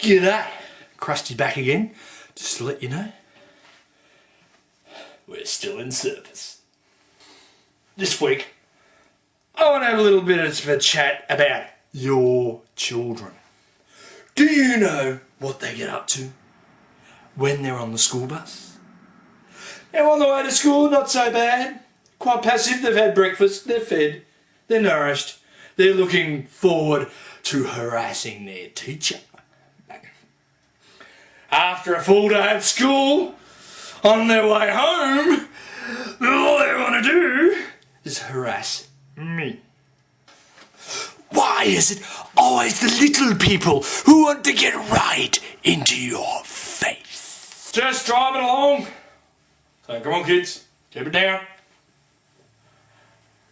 G'day, Crusty back again. Just to let you know, we're still in service. This week, I want to have a little bit of a chat about your children. Do you know what they get up to when they're on the school bus? Now on the way to school, not so bad. Quite passive, they've had breakfast, they're fed, they're nourished. They're looking forward to harassing their teacher. After a full day at school, on their way home, all they want to do is harass me. Why is it always the little people who want to get right into your face? Just driving along. So come on kids, keep it down.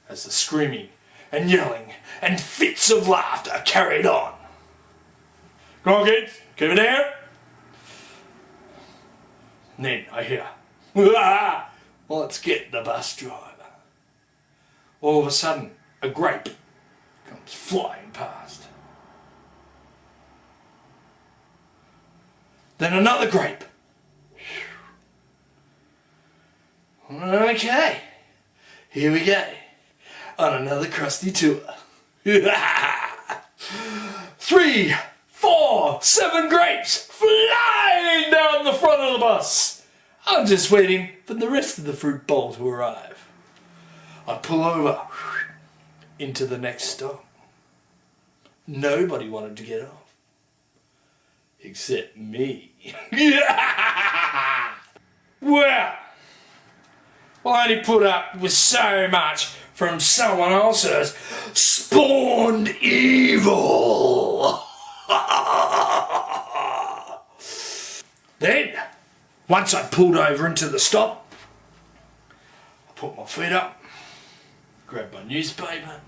As the screaming and yelling and fits of laughter are carried on. Come on kids, keep it down. And then I hear, let's get the bus driver. All of a sudden, a grape comes flying past. Then another grape. Okay, here we go on another Crusty tour. 3, 4, 7 grapes flying down the front of the bus. I'm just waiting for the rest of the fruit bowl to arrive. I pull over into the next stop. Nobody wanted to get off. Except me. Well, I only put up with so much from someone else's spawned evil. Then, once I pulled over into the stop, I put my feet up, grabbed my newspaper,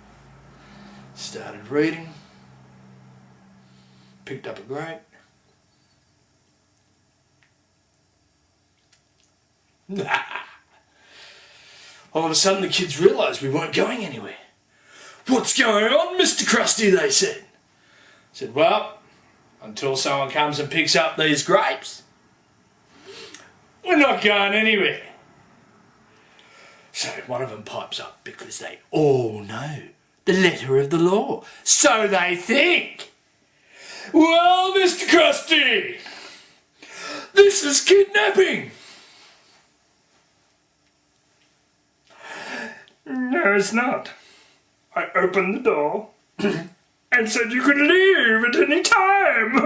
started reading, picked up a grape. All of a sudden the kids realised we weren't going anywhere. What's going on, Mr Crusty, they said. I said, well, until someone comes and picks up these grapes, we're not going anywhere. So one of them pipes up because they all know the letter of the law. So they think, well, Mr Crusty, this is kidnapping. No, it's not. I opened the door and said you could leave at any time.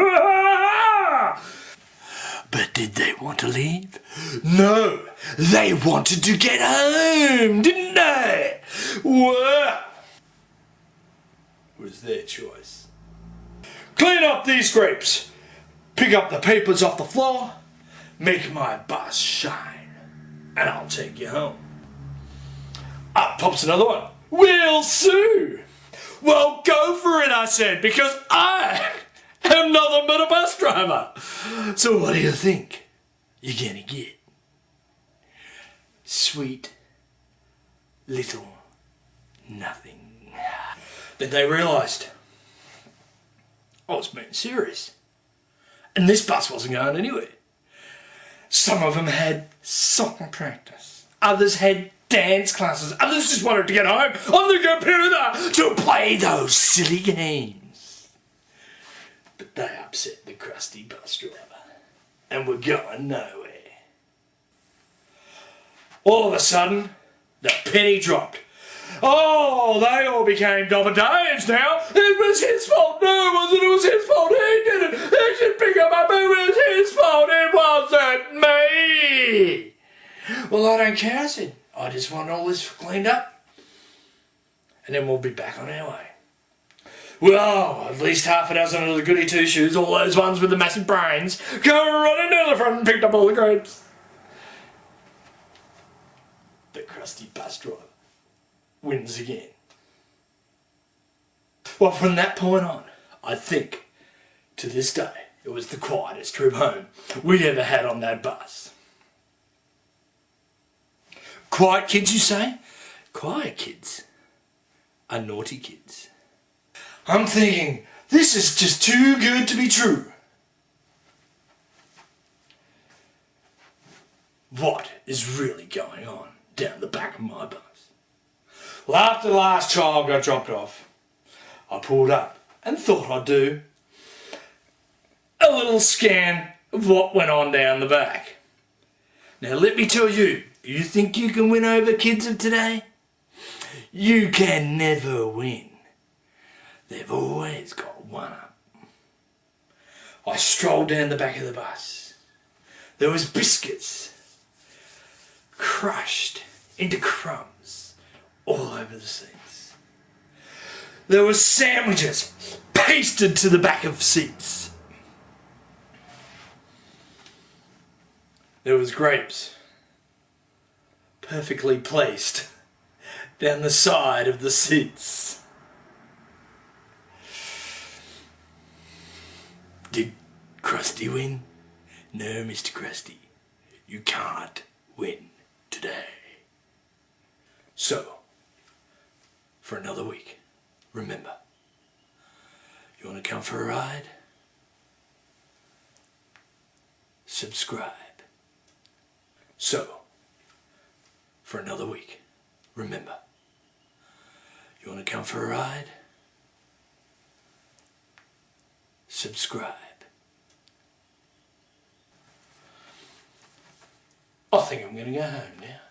But did they want to leave? No, they wanted to get home, didn't they? Well, it was their choice. Clean up these grapes, pick up the papers off the floor, make my bus shine, and I'll take you home. Up pops another one. We'll sue. Well, go for it, I said, because I am nothing but a bus driver. So what do you think you're gonna get? Sweet little nothing. Then they realised I was being serious. And this bus wasn't going anywhere. Some of them had soccer practice. Others had dance classes. Others just wanted to get home on the computer to play those silly games. But they upset the Crusty bus driver and were going nowhere. All of a sudden, the penny dropped. Oh, they all became Dom and Dames now. It was his fault. No, it wasn't. It was his fault. He did it. He should pick him up. It was his fault. It wasn't me. Well, I don't care, I said. I just want all this cleaned up and then we'll be back on our way. Well, at least half a dozen of the goody two-shoes, all those ones with the massive brains, come running down the front and picked up all the grapes. The Crusty bus driver wins again. Well, from that point on, I think, to this day, it was the quietest trip home we ever had on that bus. Quiet kids, you say? Quiet kids are naughty kids. I'm thinking, this is just too good to be true. what is really going on down the back of my bus. Well, after the last child got dropped off, I pulled up and thought I'd do a little scan of what went on down the back. Now let me tell you, you think you can win over kids of today? You can never win. They've always got one up. I strolled down the back of the bus. There was biscuits crushed into crumbs all over the seats. There was sandwiches pasted to the back of seats. There was grapes perfectly placed down the side of the seats. Did Crusty win? No, Mr Crusty, you can't win today. So, for another week, remember, you want to come for a ride? Subscribe. So, for another week, remember, you want to come for a ride? Subscribe. I think I'm going to go home now.